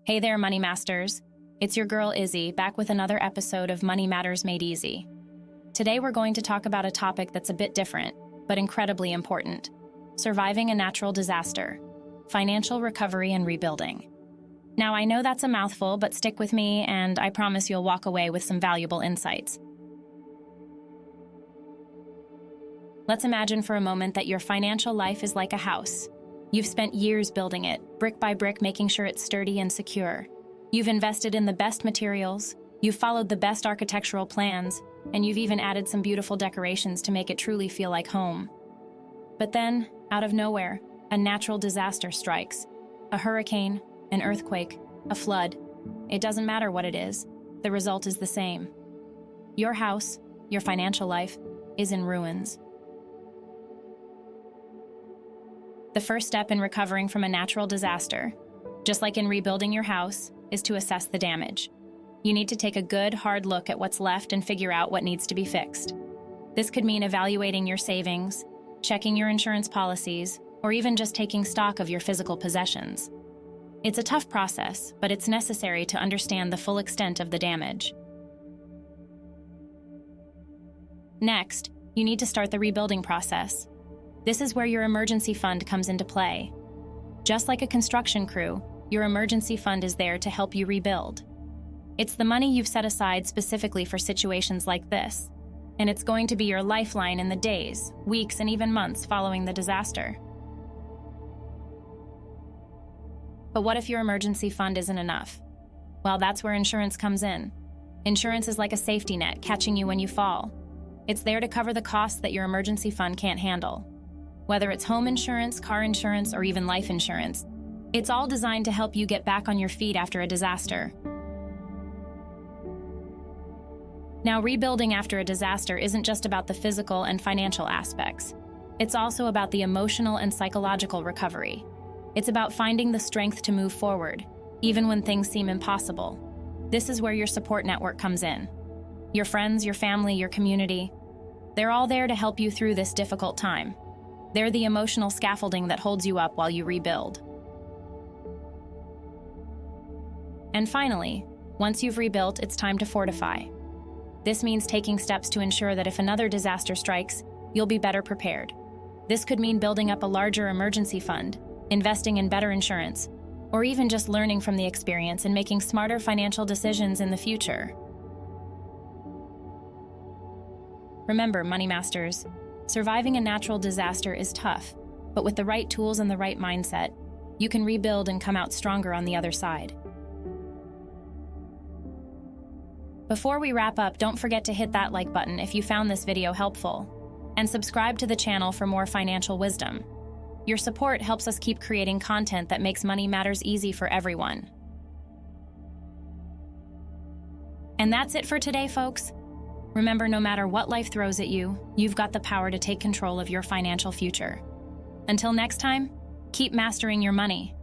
Hey there, Money Masters. It's your girl Izzy, back with another episode of Money Matters Made Easy. Today we're going to talk about a topic that's a bit different, but incredibly important: surviving a natural disaster, financial recovery and rebuilding. Now, I know that's a mouthful, but stick with me and I promise you'll walk away with some valuable insights. Let's imagine for a moment that your financial life is like a house. You've spent years building it, brick by brick, making sure it's sturdy and secure. You've invested in the best materials, you've followed the best architectural plans, and you've even added some beautiful decorations to make it truly feel like home. But then, out of nowhere, a natural disaster strikes. A hurricane, an earthquake, a flood. It doesn't matter what it is, the result is the same. Your house, your financial life, is in ruins. The first step in recovering from a natural disaster, just like in rebuilding your house, is to assess the damage. You need to take a good, hard look at what's left and figure out what needs to be fixed. This could mean evaluating your savings, checking your insurance policies, or even just taking stock of your physical possessions. It's a tough process, but it's necessary to understand the full extent of the damage. Next, you need to start the rebuilding process. This is where your emergency fund comes into play. Just like a construction crew, your emergency fund is there to help you rebuild. It's the money you've set aside specifically for situations like this, and it's going to be your lifeline in the days, weeks, and even months following the disaster. But what if your emergency fund isn't enough? Well, that's where insurance comes in. Insurance is like a safety net, catching you when you fall. It's there to cover the costs that your emergency fund can't handle. Whether it's home insurance, car insurance, or even life insurance, it's all designed to help you get back on your feet after a disaster. Now, rebuilding after a disaster isn't just about the physical and financial aspects. It's also about the emotional and psychological recovery. It's about finding the strength to move forward, even when things seem impossible. This is where your support network comes in. Your friends, your family, your community, they're all there to help you through this difficult time. They're the emotional scaffolding that holds you up while you rebuild. And finally, once you've rebuilt, it's time to fortify. This means taking steps to ensure that if another disaster strikes, you'll be better prepared. This could mean building up a larger emergency fund, investing in better insurance, or even just learning from the experience and making smarter financial decisions in the future. Remember, Money Masters, surviving a natural disaster is tough, but with the right tools and the right mindset, you can rebuild and come out stronger on the other side. Before we wrap up, don't forget to hit that like button if you found this video helpful, and subscribe to the channel for more financial wisdom. Your support helps us keep creating content that makes Money Matters easy for everyone. And that's it for today, folks. Remember, no matter what life throws at you, you've got the power to take control of your financial future. Until next time, keep mastering your money.